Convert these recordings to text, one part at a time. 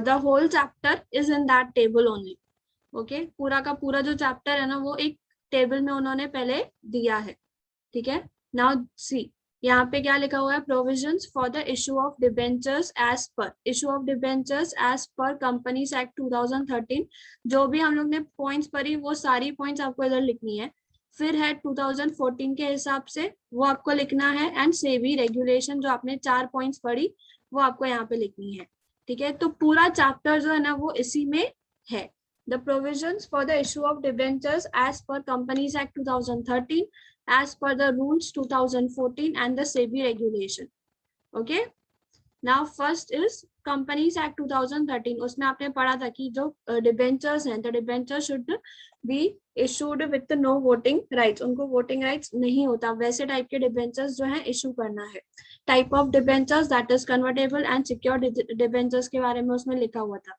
The whole chapter is in that table only. Okay, पूरा का पूरा जो चैप्टर है ना वो एक टेबल में उन्होंने पहले दिया है। ठीक है, नाउ सी यहाँ पे क्या लिखा हुआ है, provisions for the issue of debentures as per issue of debentures as per companies act 2013। जो भी हम लोग ने पॉइंट्स पढ़ी वो सारी पॉइंट्स आपको इधर लिखनी है। फिर है 2014 के हिसाब से वो आपको लिखना है, एंड सेबी रेगुलेशन जो आपने 4 पॉइंट्स पढ़ी वो आपको यहाँ पे लिखनी है। ठीक है, तो पूरा चैप्टर जो है ना वो इसी में है। The provisions for the issue of debentures as per Companies Act 2013, as per the rules 2014 and the SEBI regulation. Okay. Now first is Companies Act 2013. उसमें आपने पढ़ा था कि जो debentures हैं, the debentures should be issued with no voting rights. उनको voting rights नहीं होता, वैसे टाइप के debentures जो हैं issue करना है। Type of debentures that is convertible and secured debentures के बारे में उसमें लिखा हुआ था।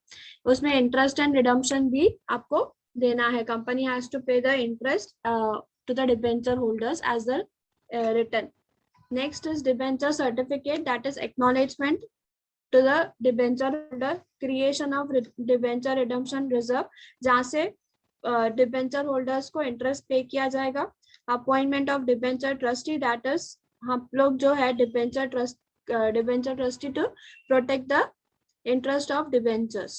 उसमें इंटरेस्ट एंड रिडम्पशन भी आपको देना है। Company has to pay the interest to the debenture holders as the return. Next is debenture certificate that is acknowledgement to the debenture holder. Creation of debenture redemption reserve, जहाँ से debenture holders को interest pay किया जाएगा। Appointment of debenture trustee that is हम लोग जो है debenture trustee to protect the interest of debentures.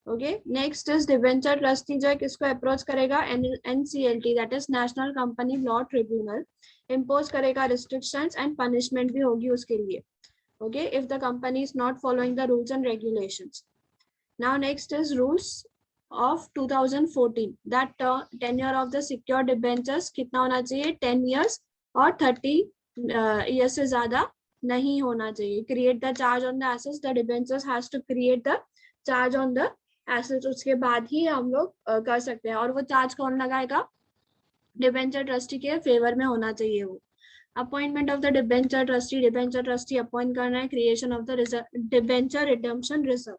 Okay, next is debenture trustee जो है किसको अप्रोच करेगा, NCLT that is national company law tribunal. Impose करेगा रिस्ट्रिक्शंस एंड पनिशमेंट भी होगी उसके लिए। Okay, if the company is not following the rules and regulations. Now next is rules of 2014 that tenure of the secured debentures कितना होना चाहिए, 10 years और 30 years से ज्यादा नहीं होना चाहिए। Create the charge on the assets, the debentures has to create the charge on the assets, उसके बाद ही हम लोग कर सकते हैं। और वो चार्ज कौन लगाएगा, डिबेंचर ट्रस्टी के फेवर में होना चाहिए वो। Appointment of the debenture trustee appoint करना है। Creation of the debenture redemption reserve.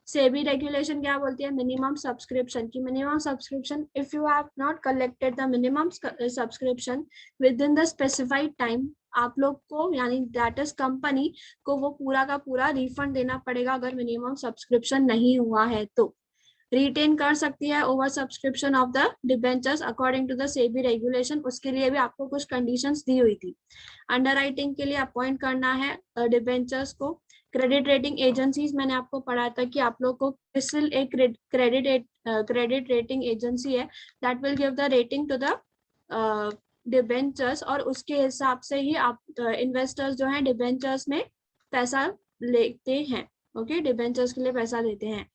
SEBI regulation क्या बोलती है, मिनिमम सब्सक्रिप्शन की minimum subscription if you have not collected the minimum subscription within the specified time, आप लोग को यानी दैट इज कंपनी को वो पूरा का पूरा रिफंड देना पड़ेगा अगर मिनिमम सब्सक्रिप्शन नहीं हुआ है तो। रिटेन कर सकती है over subscription of the debentures according to the SEBI regulation, उसके लिए भी आपको कुछ कंडीशंस दी हुई थी। अंडरराइटिंग के लिए अपॉइंट करना है डिबेंचर्स को। क्रेडिट रेटिंग एजेंसीज मैंने आपको पढ़ा था कि आप लोग को क्रिसिल एक क्रेडिट रेटिंग एजेंसी है that will give the rating to the debentures, और उसके हिसाब से ही आप इन्वेस्टर्स जो हैं डिबेंचर्स में पैसा लेते हैं। ओके, डिबेंचर्स के लिए पैसा देते हैं।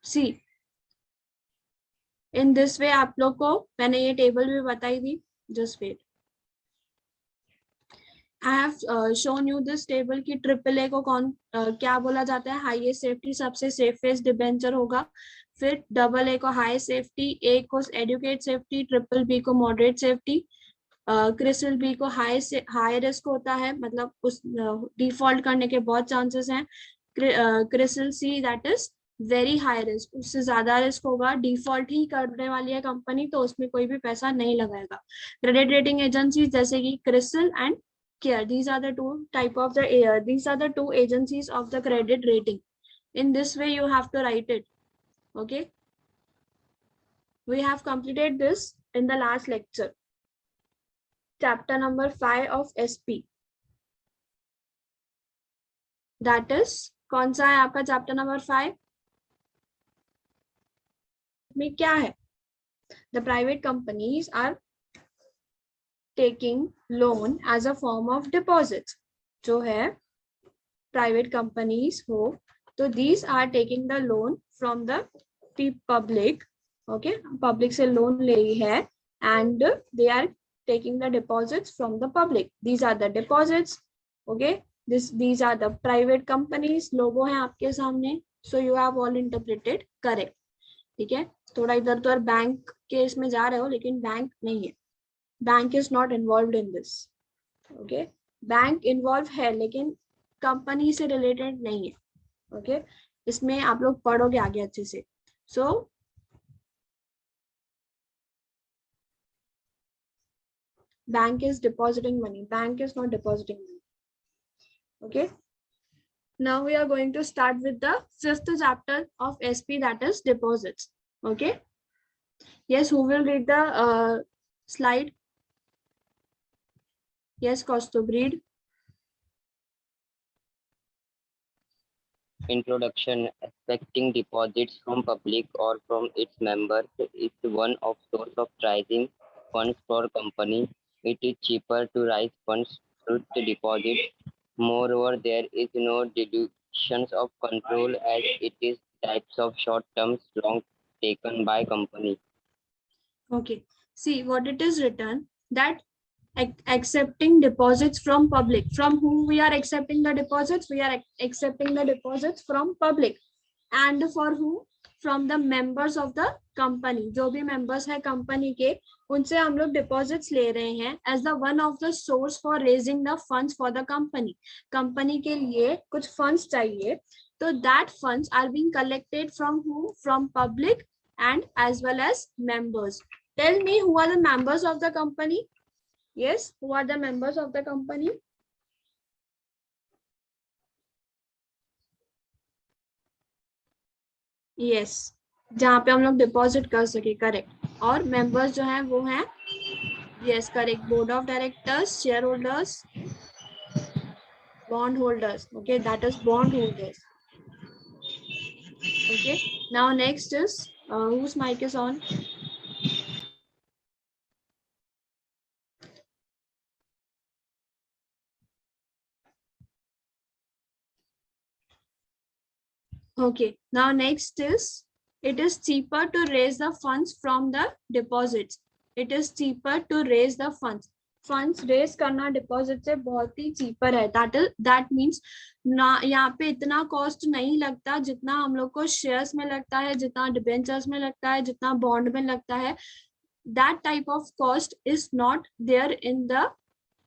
सी इन दिस वे आप लोग को मैंने ये टेबल भी बताई थी, just wait. I have shown you this table की ट्रिपल ए को कौन क्या बोला जाता है, हाईएस्ट सेफ्टी सबसे सेफेस्ट डिबेंचर होगा। फिर डबल ए को हाई सेफ्टी, ए को एडुकेट सेफ्टी, ट्रिपल बी को मॉडरेट सेफ्टी, क्रिसिल बी को हाई रिस्क होता है, मतलब उस डिफॉल्ट करने के बहुत चांसेस हैं। CRISIL see that is very high risk, उससे ज्यादा रिस्क होगा, डिफॉल्ट ही करने वाली है कंपनी तो उसमें कोई भी पैसा नहीं लगाएगा। क्रेडिट रेटिंग एजेंसी जैसे कि CRISIL and CARE, these are the two agencies of the credit rating. In this way you have to write it. Okay, we have completed this in the last lecture, chapter number 5 of SP, that is कौन सा है आपका chapter number 5 में क्या है, the private companies are taking loan as a form of deposits। जो है private companies हो तो these are taking the loan from the public। Okay, public से लोन ले है and they are taking the deposits from the public, these are the deposits। okay, these are the private companies, लोगो है आपके सामने, so you have all interpreted correct। ठीक है, थोड़ा इधर तो बैंक के इसमें जा रहे हो लेकिन बैंक नहीं है, bank is not involve in this. Okay, bank involve है लेकिन कंपनी से रिलेटेड नहीं है। ओके, इसमें आप लोग पढ़ोगे आगे अच्छे से। So bank is depositing money, bank is not depositing money. Okay, Now we are going to start with the fifth chapter of SP, that is deposits. Okay. Yes, who will read the slide? Yes, Kaustubh, read. Introduction. Expecting deposits from public or from its members is one of source of raising funds for company. It is cheaper to raise funds through the deposit. Moreover, there is no delusions of control as it is types of short-term loans taken by company. Okay. See what it is written, that accepting deposits from public. From whom we are accepting the deposits? We are accepting the deposits from public. And for whom? From the members of the company. जो भी members है company के, उनसे हम लोग deposits ले रहे हैं as the one of the source for raising the funds for the company. Company के लिए कुछ funds चाहिए, तो that funds are being collected from whom? From public and as well as members. Tell me who are the members of the company? Yes, who are the members of the company? Yes, जहाँ पे हम लोग deposit कर सके, correct. और members जो हैं वो हैं, yes correct, board of directors, share holders, bond holders. Okay, that is bond holders. Okay, now next is whose mic is on? Okay, now next is, it is cheaper to raise the funds from the deposits. It is cheaper to raise the funds. Funds raise करना deposit से बहुत ही cheaper है. That means ना यहाँ पे इतना cost नहीं लगता जितना हम लोग को shares में लगता है, जितना debentures में लगता है, जितना bond में लगता है. That type of cost is not there in the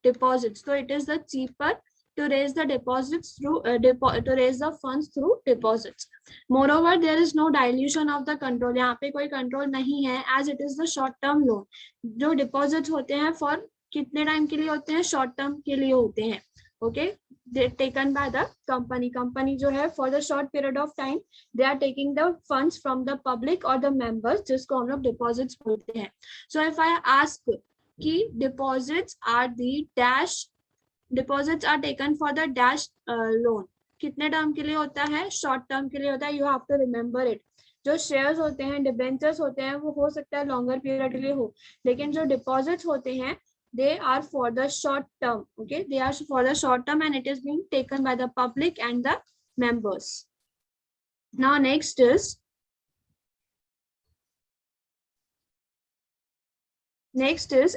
deposits. So it is the cheaper to raise the deposits through to raise the funds through deposits. Moreover, there is no dilution of the control. यहाँ पे कोई control नहीं है, as it is the short term loan. जो deposits होते हैं for कितने time के लिए होते हैं? Short term के लिए होते हैं. Okay, they taken by the company. Company जो है for the short period of time they are taking the funds from the public or the members, जिसको हम लोग deposits बोलते हैं. So if I ask कि deposits are the dash, deposits are taken for the dash loan, कितने term के लिए होता है? शॉर्ट टर्म के लिए होता है. You have to remember it. जो शेयर्स होते हैं, डिबेंचर्स होते हैं, वो हो सकता है लॉन्गर पीरियड के लिए हो, लेकिन जो डिपॉजिट्स होते हैं they are for the short term. Okay, they are for the short term and it is being taken by the public and the members. Now next is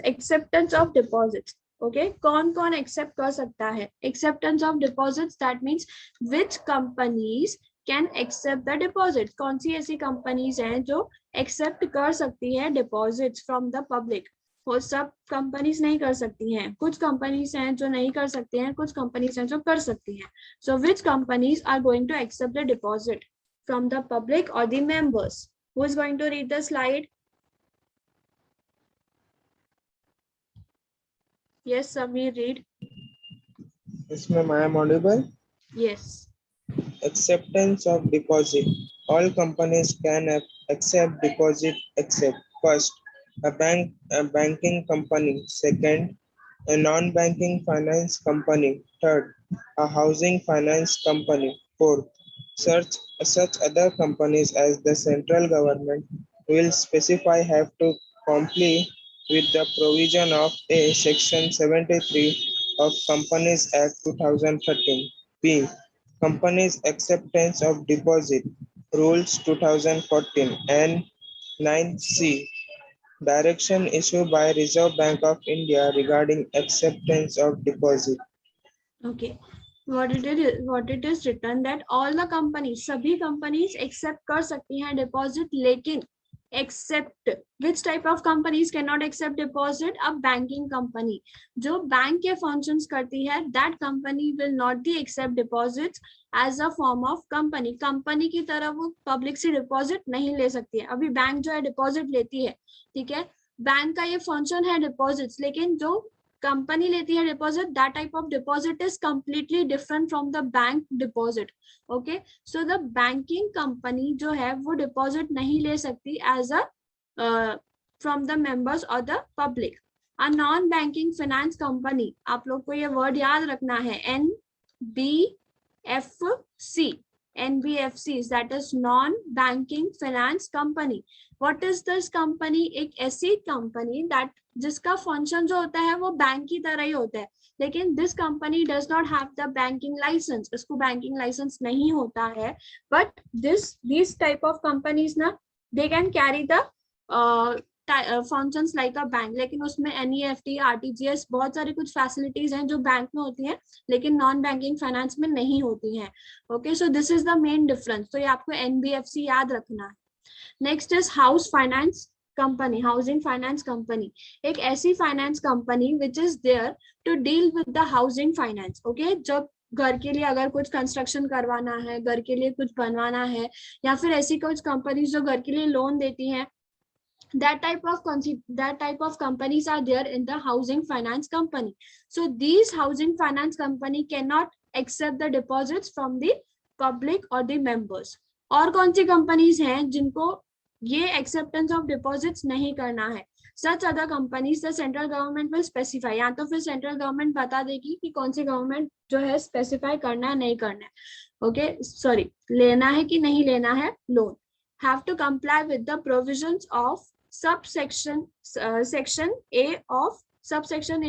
acceptance of deposits. Okay, कौन कौन accept कर सकता है? Acceptance of deposits, that means which companies can accept the deposits. कौन सी ऐसी companies हैं जो accept कर सकती है deposits from the public? वो सब कंपनीज नहीं कर सकती हैं, कुछ कंपनीज हैं जो नहीं कर सकती हैं, कुछ कंपनीज हैं जो कर सकती हैं. So which companies are going to accept the deposit from the public or the members? Who is going to read the slide? Yes, Samir, read. Yes, ma'am, I am audible. Yes. Acceptance of deposit. All companies can accept deposit except first, a banking company; second, a non-banking finance company; third, a housing finance company; fourth, such other companies as the central government will specify have to comply with the provision of a Section 73 of Companies Act 2013. B. Companies Acceptance of Deposit Rules 2014 and 9C. Direction issued by Reserve Bank of India regarding acceptance of deposit. Okay. What it is written that all the companies, सभी companies accept कर सकती हैं deposit, लेकिन except which type of companies cannot accept deposit? A banking company. जो bank के functions करती है, that company will not be accept deposits as a form of company. company की तरह वो public से deposit नहीं ले सकती है. अभी बैंक जो है deposit लेती है, ठीक है, बैंक का ये function है deposits, लेकिन जो कंपनी लेती है deposit, that type of deposit is completely different from the bank deposit. Okay, so the banking company जो है वो डिपॉजिट नहीं ले सकती as a from the members और the public. A non banking finance company, आप लोग को ये वर्ड याद रखना है, NBFC. NBFCs, that is non-banking finance company. What is this company? एक ऐसी कंपनी that जिसका फंक्शन जो होता है वो बैंक की तरह ही होता है, लेकिन this company does not have the banking license, इसको बैंकिंग लाइसेंस नहीं होता है. But this type of companies ना, they can carry the functions like a bank, लेकिन उसमें NEFT, RTGS बहुत सारी कुछ फैसिलिटीज हैं जो बैंक में होती हैं लेकिन नॉन बैंकिंग फाइनेंस में नहीं होती हैं. Okay, so this is the main difference. तो ये आपको NBFC याद रखना है. Next is house finance company. Housing finance company एक ऐसी finance company which is there to deal with the housing finance. Okay, जब घर के लिए अगर कुछ कंस्ट्रक्शन करवाना है, घर के लिए कुछ बनवाना है, या फिर ऐसी कुछ कंपनीज जो घर के लिए लोन देती हैं, that type of companies are there in the housing finance company. So these housing finance company cannot accept the deposits from the public or the members. और कौन सी कंपनीज हैं जिनको ये एक्सेप्टेंस ऑफ डिपॉजिट्स नहीं करना है? Such other companies the central government will specify. या तो फिर सेंट्रल गवर्नमेंट बता देगी कि कौन सी गवर्नमेंट जो है स्पेसिफाई करना है नहीं करना है. ओके, सॉरी, लेना है कि नहीं लेना है loan. Have to comply with the provisions of subsection section A of section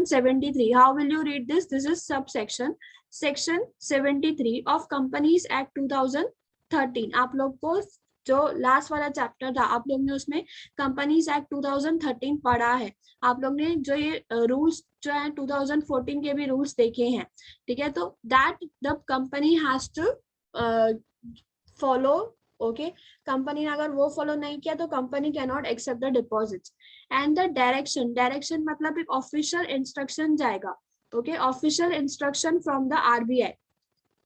73. How will you read this? This is subsection section 73 of Companies Act 2013. आप लोग को जो लास्ट वाला चैप्टर था, आप लोग ने उसमें कंपनीज एक्ट 2013 पढ़ा है. आप लोग ने जो ये रूल्स जो है 2014 के भी रूल्स देखे हैं. ठीक है, तो that the company has to follow. Okay, company ने अगर वो फॉलो नहीं किया तो company can not accept the deposits. And the direction मतलब एक ऑफिशियल इंस्ट्रक्शन जाएगा. Okay, official instruction from the RBI.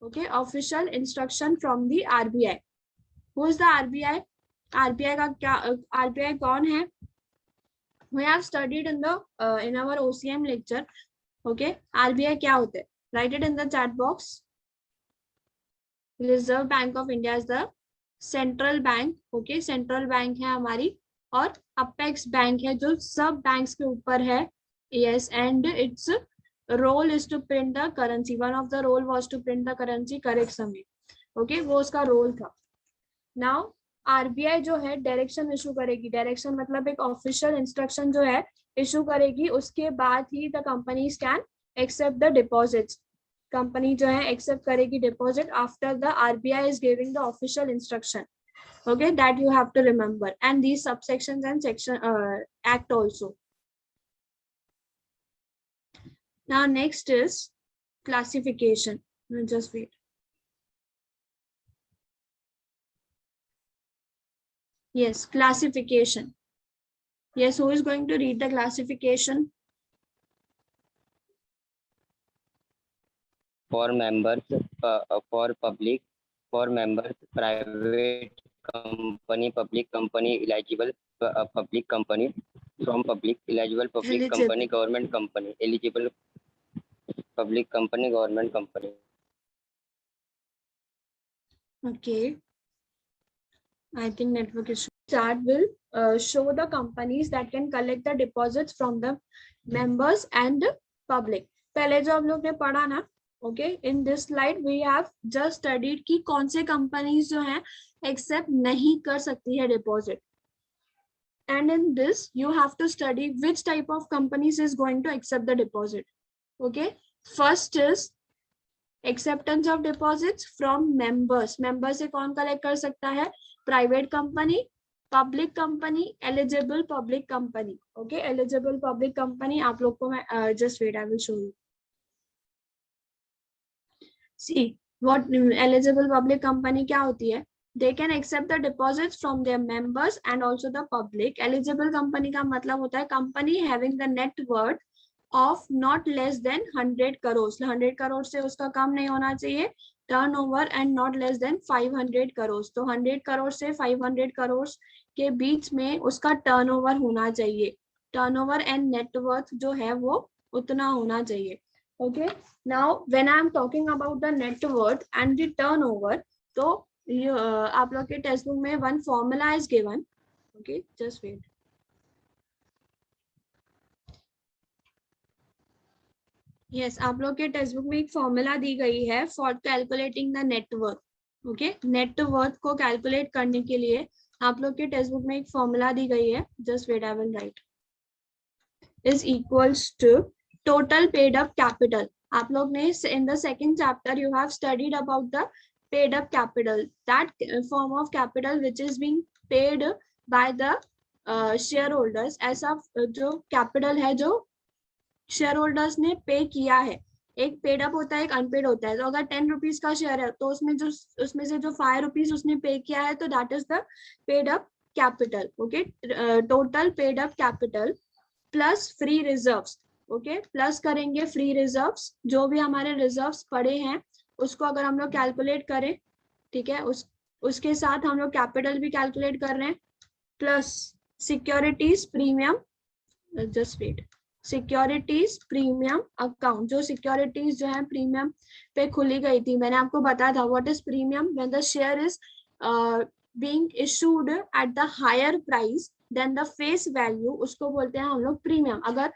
Okay, official instruction from the RBI. Who is the RBI? RBI का क्या, RBI कौन है? We have studied in our OCM lecture. Okay, RBI क्या होते हैं? Write it in the chat box. Reserve Bank of India is the central bank. Okay, central bank है हमारी, और अपेक्स बैंक है जो सब बैंक्स के ऊपर है. Yes, and its role is to print the currency. One of the role was to print the currency correct समय. ओके, वो उसका रोल था. नाउ RBI जो है डायरेक्शन इशू करेगी. डायरेक्शन मतलब एक ऑफिशियल इंस्ट्रक्शन जो है इशू करेगी, उसके बाद ही the companies can accept the deposits. Company जो है एक्सेप्ट करेगी deposit after the RBI is giving the official instruction. Okay, that you have to remember. And these subsections and section act also. Now next is classification. Just wait. Yes, classification. Yes, who is going to read the classification? For members, for public, for members, private company, public company, eligible public company, from public, eligible public company, government company, eligible public company, government company. Okay, I think network issue. Chart will show the companies that can collect the deposits from the members and public. पहले जो हम लोग ने पढ़ा ना, okay, in this slide we have just studied कि कौन से कंपनीज जो हैं एक्सेप्ट नहीं कर सकती है deposit. And in this you have to study which type of companies is going to accept the deposit. Okay, first is acceptance of deposits from members. Member से कौन कलेक्ट कर सकता है? Private company, public company, eligible public company. Okay, eligible public company आप लोग को मैं just wait, I will show you. See, what eligible public company क्या होती है? They can accept the deposits from their members and also the public. Eligible company का मतलब होता है company having the net worth of not less than 100 crores. 100 crores से उसका कम नहीं होना चाहिए. Turnover and not less than 500 crores. तो 100 crores से 500 crores के बीच में उसका turnover होना चाहिए. टर्नओवर एंड नेटवर्थ जो है वो उतना होना चाहिए. Okay, now when I am talking about the net worth and the turnover, तो आप लोग के टेक्स्ट बुक में one formula is given. Okay, just wait. Yes, आप लोग के टेक्स्ट बुक में एक फॉर्मूला दी गई है for calculating the net worth. Okay, net worth को कैलकुलेट करने के लिए आप लोग के टेक्स्ट बुक में एक फॉर्मूला दी गई है. Just wait, I will write. Is equals to total paid up capital. आप लोग ने in the second chapter you have studied about the paid up capital, that form of capital which is being paid by the share holders. ऐसा जो capital है जो share holders ने पे किया है. एक पेड अप होता है, एक अनपेड होता है. तो अगर 10 रुपीज का शेयर है तो उसमें से जो 5 रुपीज उसने पे किया है, तो that is the paid up capital. Okay, total paid up capital plus free reserves. Okay, plus करेंगे फ्री रिजर्व्स, जो भी हमारे रिजर्व्स पड़े हैं उसको अगर हम लोग कैलकुलेट करें, ठीक है, उसके साथ हम लोग कैपिटल भी कैलकुलेट कर रहे हैं, plus securities premium. Just wait, securities premium account. जो सिक्योरिटीज जो है प्रीमियम पे खुली गई थी, मैंने आपको बताया था what is premium. When the share is being issued at the higher price then the face value, उसको बोलते हैं हम लोग प्रीमियम. अगर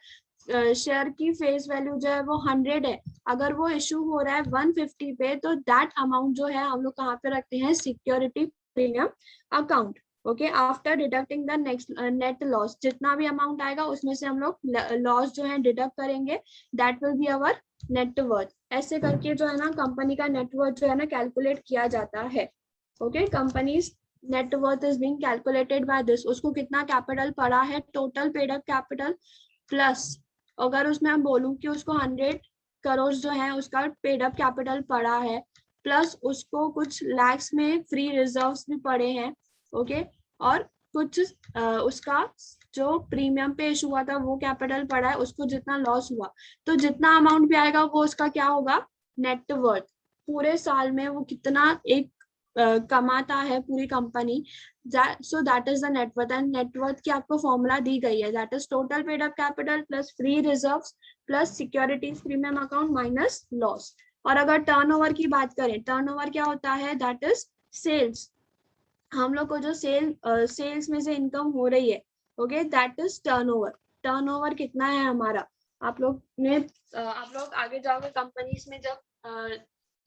शेयर की फेस वैल्यू जो है वो 100 है, अगर वो इशू हो रहा है 150 पे, तो दैट अमाउंट जो है हम लोग कहाँ पे रखते हैं, security premium account. Okay, after deducting the next net loss, जितना भी अमाउंट आएगा उसमें से हम लोग लॉस जो है डिडक्ट करेंगे, that will be our net worth. ऐसे करके जो है ना कंपनी का नेटवर्थ जो है ना कैलकुलेट किया जाता है. Okay, companies net worth is being calculated by this. उसको कितना कैपिटल पड़ा है, total paid up capital plus, अगर उसमें हम बोलूं कि उसको 100 करोड़ जो है उसका पेड अप कैपिटल पड़ा है, प्लस उसको कुछ लैक्स में फ्री रिजर्व्स भी पड़े हैं. ओके, और कुछ उसका जो प्रीमियम पे इशू हुआ था वो कैपिटल पड़ा है, उसको जितना लॉस हुआ, तो जितना अमाउंट भी आएगा वो उसका क्या होगा, नेटवर्थ. पूरे साल में वो कितना एक कमाता है पूरी company, so that is the net worth. and net worth की आपको फॉर्मूला दी गई है, that is total paid up capital plus free reserves plus securities premium account minus loss. और अगर टर्नओवर की बात करें, टर्नओवर क्या होता है, that is sales. हम लोग को जो सेल्स में से इनकम हो रही है, okay, that is turnover. Turnover कितना है हमारा, आप लोग आगे जाओगे कंपनीज में जब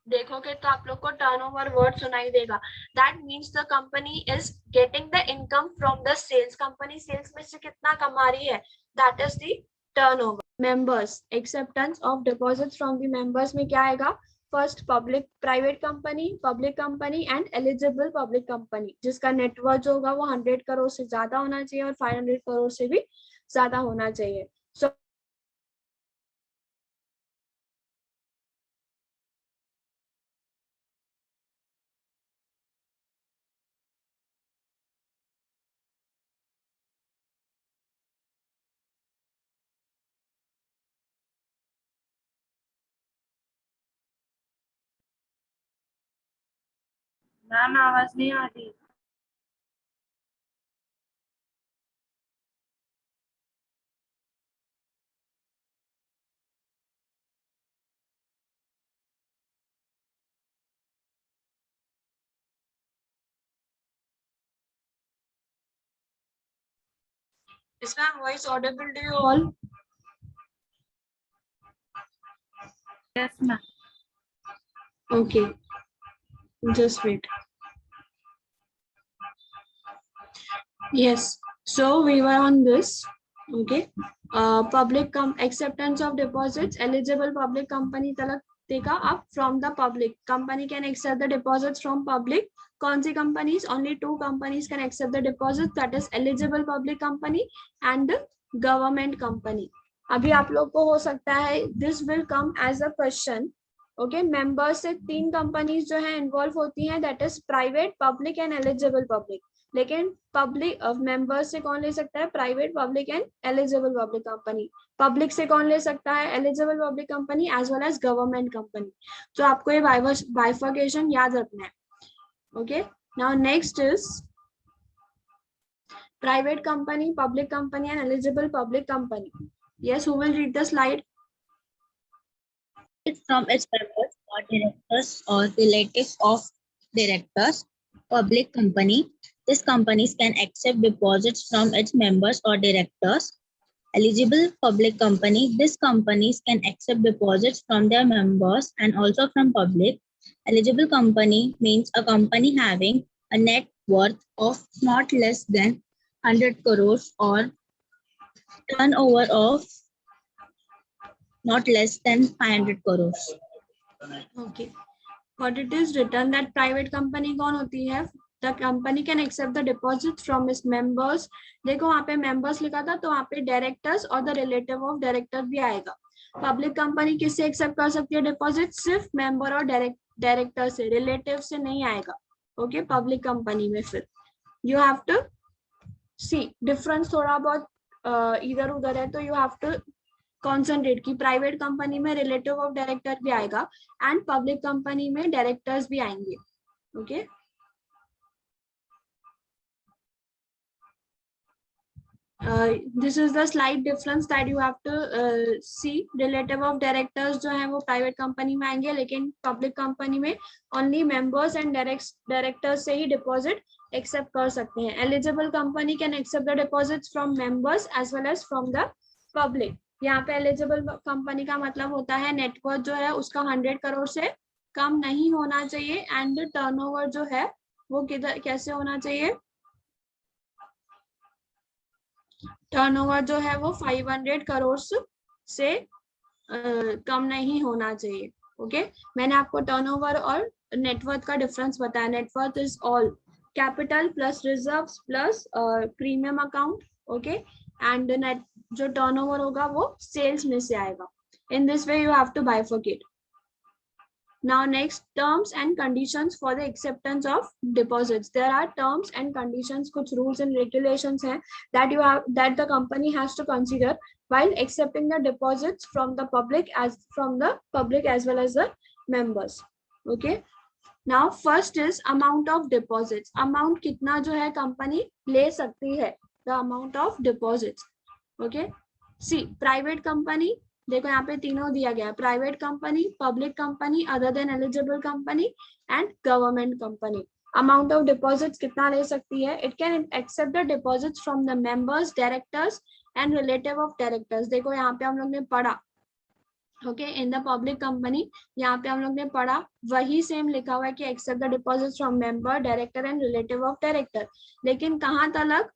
देखोगे तो आप लोग को टर्नओवर वर्ड सुनाई देगा. That means the company is getting the income from the sales. Company sales में से कितना कमा रही है, that is the turnover. Members, acceptance of deposit from the members में क्या आएगा, first public private company and eligible public company, जिसका नेटवर्थ जो होगा वो 100 करोड़ से ज्यादा होना चाहिए और 500 करोड़ से भी ज्यादा होना चाहिए. सो मैम आवाज नहीं आ रही. is my voice audible to you all? Yes ma'am. Okay, just wait. Yes, so we were on this. Okay, public acceptance of deposits, eligible public company तलक देखा. अब from the public, company can accept the deposits from public. कौन सी companies, only 2 companies can accept the deposits, that is eligible public company and government company. अभी आप लोग को हो सकता है this will come as a question. Okay, members से 3 companies जो है इन्वॉल्व होती हैं, that is private, public and eligible public. लेकिन पब्लिक मेंबर्स से कौन ले सकता है, private, public and eligible public company. Public से कौन ले सकता है, eligible public company as well as government company. तो आपको ये बाइफर्केशन याद रखना है. Okay, now next is private company, public company, and eligible public company. Yes, who will read the slide? From its members or directors or relatives of directors. Public company. These companies can accept deposits from its members or directors. Eligible public company. These companies can accept deposits from their members and also from public. Eligible company means a company having a net worth of not less than 100 crores or turnover of not less than 500 crores. Okay. What it is written that private company कौन होती है? The company can accept the deposits from its members. देखो वहाँ पे members लिखा था तो वहाँ पे directors और the relative of director भी आएगा. Public company किससे accept कर सकती है deposit? सिर्फ member और director से, relative से नहीं आएगा. Okay, public company में फिर you have to see difference थोड़ा बहुत इधर उधर है तो you have to concentrate कि प्राइवेट कंपनी में रिलेटिव ऑफ डायरेक्टर भी आएगा एंड पब्लिक कंपनी में डायरेक्टर्स भी आएंगे. Okay this is the slide difference that you have to see. Relative of directors जो है वो प्राइवेट कंपनी में आएंगे लेकिन पब्लिक कंपनी में ओनली मेंबर्स एंड डायरेक्टर्स से ही डिपॉजिट एक्सेप्ट कर सकते हैं. Eligible company can accept the deposits from members as well as from the public. यहाँ पे एलिजिबल कंपनी का मतलब होता है नेटवर्थ जो है उसका 100 करोड़ से कम नहीं होना चाहिए एंड टर्नओवर जो है वो किधर कैसे होना चाहिए? टर्नओवर जो है वो 500 करोड़ से कम नहीं होना चाहिए. ओके मैंने आपको टर्नओवर और नेटवर्थ का डिफरेंस बताया. Net worth is all capital plus reserves plus premium account. Okay and net जो टर्नओवर होगा वो सेल्स में से आएगा. In this way you have to bifurcate. Now next terms and conditions for the acceptance of deposits. There are terms and conditions, कुछ rules and regulations हैं that the company has to consider while accepting the deposits from the public as well as the members. Okay, now first is amount of deposits. amount कितना जो है company ले सकती है, the amount of deposits. Okay see private company देखो यहाँ पे तीनों दिया गया है. Private company, public company, other than eligible company and government company. Amount of deposits कितना ले सकती है? It can accept the deposits from the members, directors and relative of directors. देखो यहाँ पे हम लोग ने पढ़ा okay in the public company यहाँ पे हम लोग ने पढ़ा वही सेम लिखा हुआ है कि accept the deposits from member, director and relative of director. लेकिन कहाँ तक?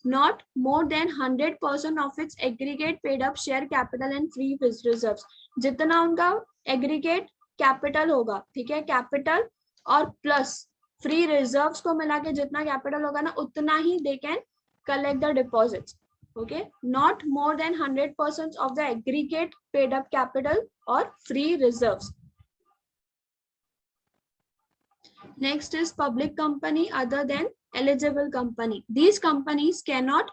Not more than 100% of its aggregate paid up share capital and free reserves. जितना उनका aggregate capital होगा, ठीक है, capital और plus free reserves को मिला के जितना capital होगा ना उतना ही they can collect the deposits. Okay, not more than 100% of the aggregate paid up capital or free reserves. Next is public company other than eligible company. These companies cannot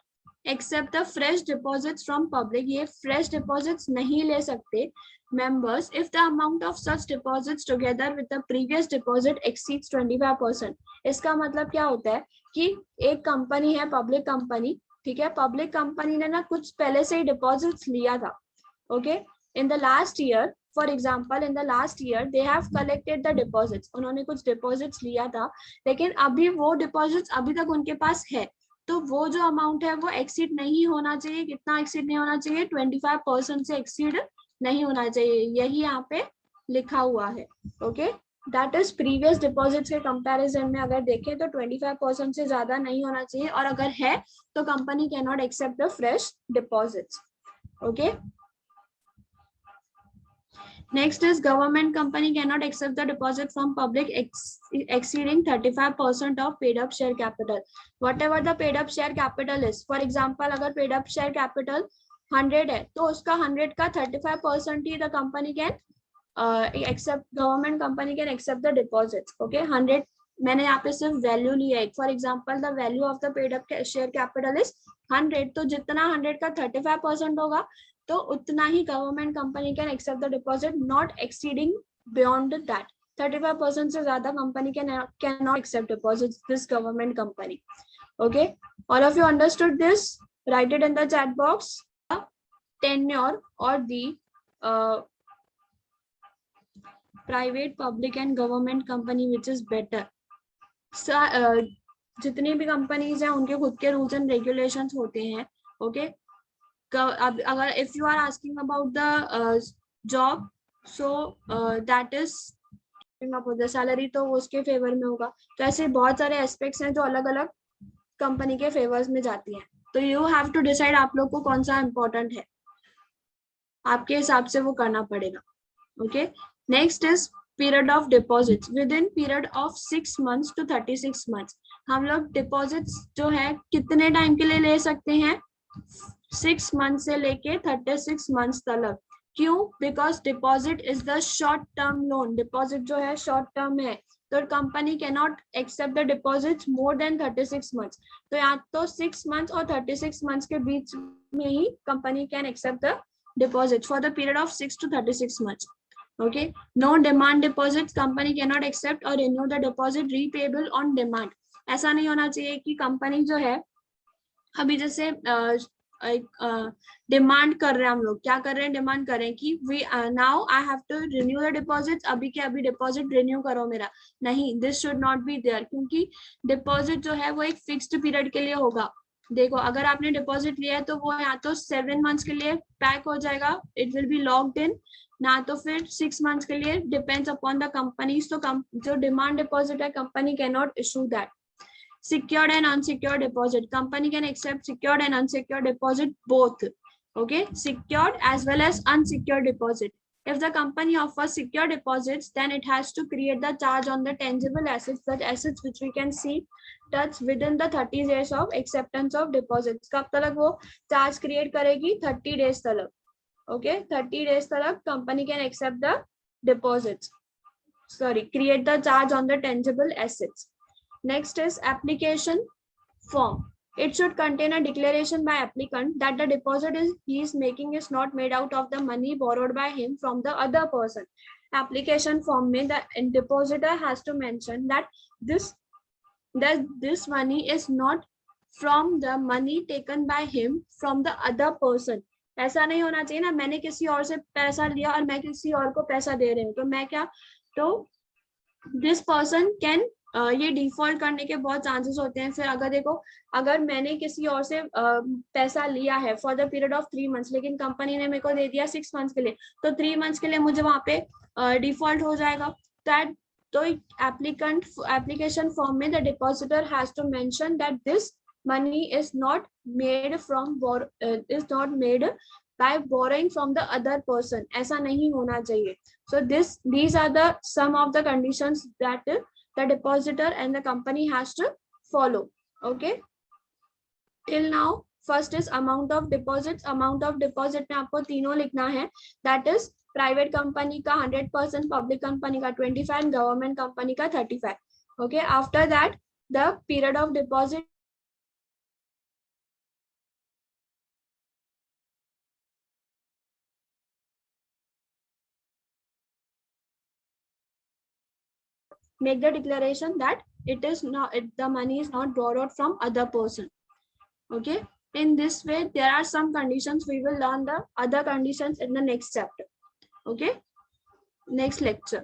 accept the fresh deposits from public. ये fresh deposits नहीं ले सकते members if the amount of such deposits together with the previous deposit exceeds 25%. इसका मतलब क्या होता है कि एक कंपनी है पब्लिक कंपनी, ठीक है, पब्लिक कंपनी ने ना कुछ पहले से ही डिपॉजिट्स लिया था. Okay in the last year, for example in the last year they have collected the deposits. उन्होंने कुछ डिपॉजिट्स लिया था लेकिन अभी वो डिपॉजिट्स अभी तक उनके पास है तो वो जो अमाउंट है वो एक्सीड नहीं होना चाहिए. कितना एक्सीड नहीं होना चाहिए? 25% से एक्सीड नहीं होना चाहिए. यही यहाँ पे लिखा हुआ है. Okay that is previous deposits के कंपैरिजन में अगर देखें तो 25% से ज्यादा नहीं होना चाहिए और अगर है तो company can not accept the fresh deposits. Okay Next is government company cannot accept the deposit from public exceeding 35% of paid up share capital. Whatever the paid up share capital is, for example, अगर paid up share capital 100 है तो उसका 100 का 35% ही the company can accept, government company can accept the deposits. Okay, 100 मैंने यहाँ पे सिर्फ value लिया है. For example the value of the paid up share capital is 100, तो जितना 100 का 35% होगा तो उतना ही government company can accept the deposit, not exceeding beyond that. 35% से ज्यादा company can not accept deposit this government company. Okay All of you understood this? Write it in the chat box. Tenure or the private, public and government company which is better. जितनी भी companies हैं उनके खुद के rules and regulations होते हैं. Okay, अगर if you are asking about the job, so that is salary, तो उसके फेवर में होगा. तो ऐसे बहुत सारे एस्पेक्ट्स हैं जो अलग अलग कंपनी के फेवर्स में जाती हैं. तो यू हैव टू डिसाइड आप लोग को कौन सा इम्पोर्टेंट है, आपके हिसाब से वो करना पड़ेगा. Okay, next is period of deposits. With in period of 6 months to 36 months, हम लोग डिपॉजिट्स जो है कितने टाइम के लिए ले सकते हैं? 6 months से लेके 36 months तक. क्यों? Because deposit is the short term loan. Deposit जो है शॉर्ट टर्म है, तो company can not accept the deposit more than 36 months. तो या तो 6 months और 36 months के बीच में ही company can accept the deposit for the period of 6 to 36 months. Okay, no demand deposits, company cannot accept or renew the deposit repayable on demand. ऐसा नहीं होना चाहिए कि कंपनी जो है अभी जैसे डिमांड कर रहे हैं, हम लोग क्या कर रहे हैं, डिमांड कर रहे हैं कि we now I have to renew the deposit, अभी के अभी डिपॉजिट रिन्यू करो मेरा. नहीं, this should not be there, क्योंकि डिपॉजिट जो है वो एक फिक्स्ड पीरियड के लिए होगा. देखो, अगर आपने डिपॉजिट लिया है तो वो या तो 7 months के लिए पैक हो जाएगा, it will be locked in, ना तो फिर 6 months के लिए, डिपेंड्स अपॉन द कंपनीज. तो जो डिमांड डिपॉजिट है company can not issue that. Secured and unsecured deposit, company can accept secured and unsecured deposit both. Okay, secured as well as unsecured deposit. If the company offers secure deposits, then it has to create the charge on the tangible assets, such assets which we can see touch within the 30 days of acceptance of deposits. कब तक वो charge create करेगी? 30 days तक. Okay, 30 days तक company can accept the deposits. Sorry, create the charge on the tangible assets. Next is application form. It should contain a declaration by applicant that the deposit he is making is not made out of the money borrowed by him from the other person. Application form में the depositor has to mention that this money is not from the money taken by him from the other person. ऐसा नहीं होना चाहिए ना, मैंने किसी और से पैसा लिया और मैं किसी और को पैसा दे रही हूँ, तो मैं क्या, तो दिस पर्सन कैन ये डिफॉल्ट करने के बहुत चांसेस होते हैं. फिर अगर देखो, अगर मैंने किसी और से पैसा लिया है for the period of 3 months, लेकिन कंपनी ने मेरे को दे दिया 6 months के लिए, तो 3 months के लिए मुझे वहां पे डिफॉल्ट हो जाएगा. तो एप्लीकेशन फॉर्म में the depositor has to mention that this money is not made by borrowing from the other person. ऐसा नहीं होना चाहिए. So these are the some of the conditions that the depositor and the company has to follow. Okay, till now first is amount of deposits. Amount of deposit में आपको तीनों लिखना है. That is private company का 100%, public company का 25%, government company का 35%. Okay, after that the period of deposit make the declaration that it is not, the money is not borrowed from other person. Okay, in this way there are some conditions. We will learn the other conditions in the next chapter. Okay, next lecture.